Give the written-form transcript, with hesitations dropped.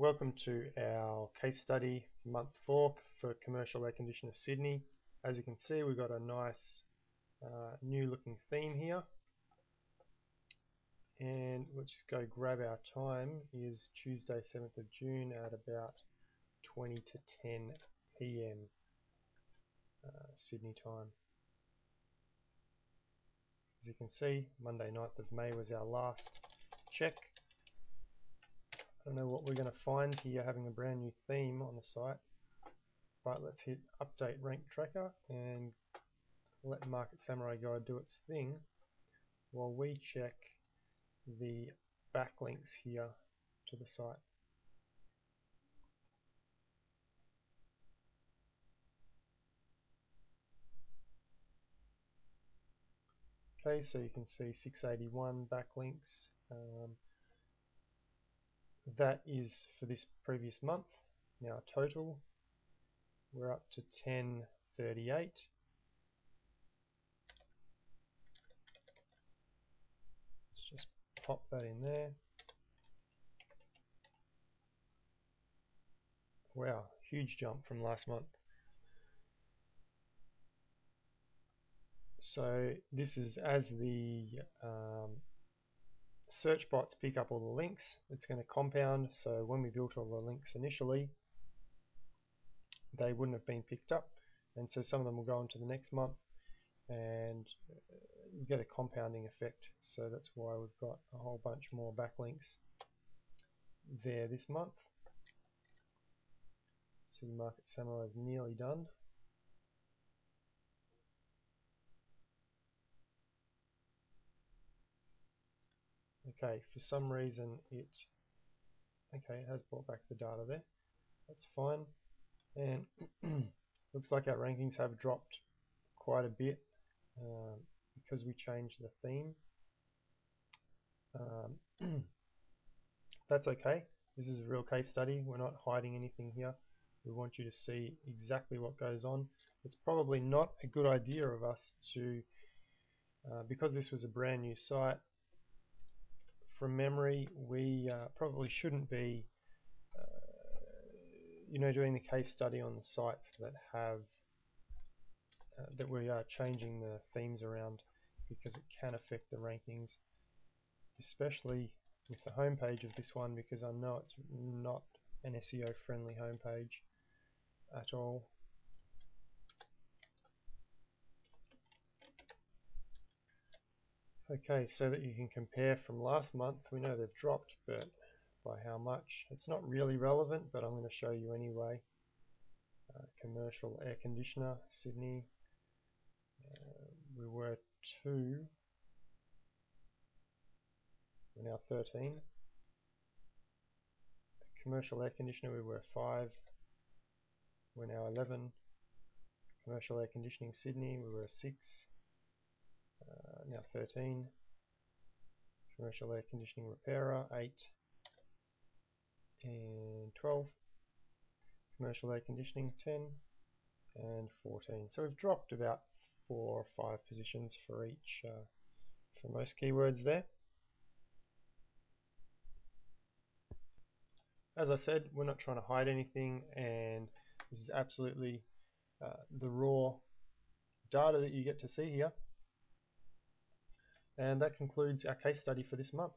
Welcome to our case study month 4 for Commercial Air Conditioner Sydney. As you can see, we've got a nice new looking theme here, and let's just go grab our time. Is Tuesday 7th of June at about 20 to 10 PM Sydney time. As you can see, Monday 9th of May was our last check. I don't know what we're going to find here having a brand new theme on the site, but let's hit update rank tracker and let Market Samurai Guide do its thing while we check the backlinks here to the site. Okay, so you can see 681 backlinks. That is for this previous month. Now total, we're up to 1038. Let's just pop that in there. Wow, huge jump from last month. So this is as the search bots pick up all the links, it's going to compound. So when we built all the links initially, they wouldn't have been picked up, and so some of them will go on to the next month, and you get a compounding effect. So that's why we've got a whole bunch more backlinks there this month. City Market Samurai is nearly done. Okay, for some reason it has brought back the data there. That's fine, and looks like our rankings have dropped quite a bit because we changed the theme. That's okay. This is a real case study. We're not hiding anything here. We want you to see exactly what goes on. It's probably not a good idea of us to, because this was a brand new site, from memory, we probably shouldn't be doing the case study on the sites that have that we are changing the themes around, because it can affect the rankings, especially with the homepage of this one, because I know it's not an SEO friendly homepage at all. Okay, so that you can compare from last month, we know they've dropped, but by how much? It's not really relevant, but I'm going to show you anyway. Commercial air conditioner, Sydney. We were 2. We're now 13. Commercial air conditioner, we were 5. We're now 11. Commercial air conditioning Sydney, we were 6. Now 13. Commercial air conditioning repairer, 8 and 12. Commercial air conditioning, 10 and 14. So we've dropped about 4 or 5 positions for each, for most keywords there. As I said, we're not trying to hide anything, and this is absolutely the raw data that you get to see here. And that concludes our case study for this month.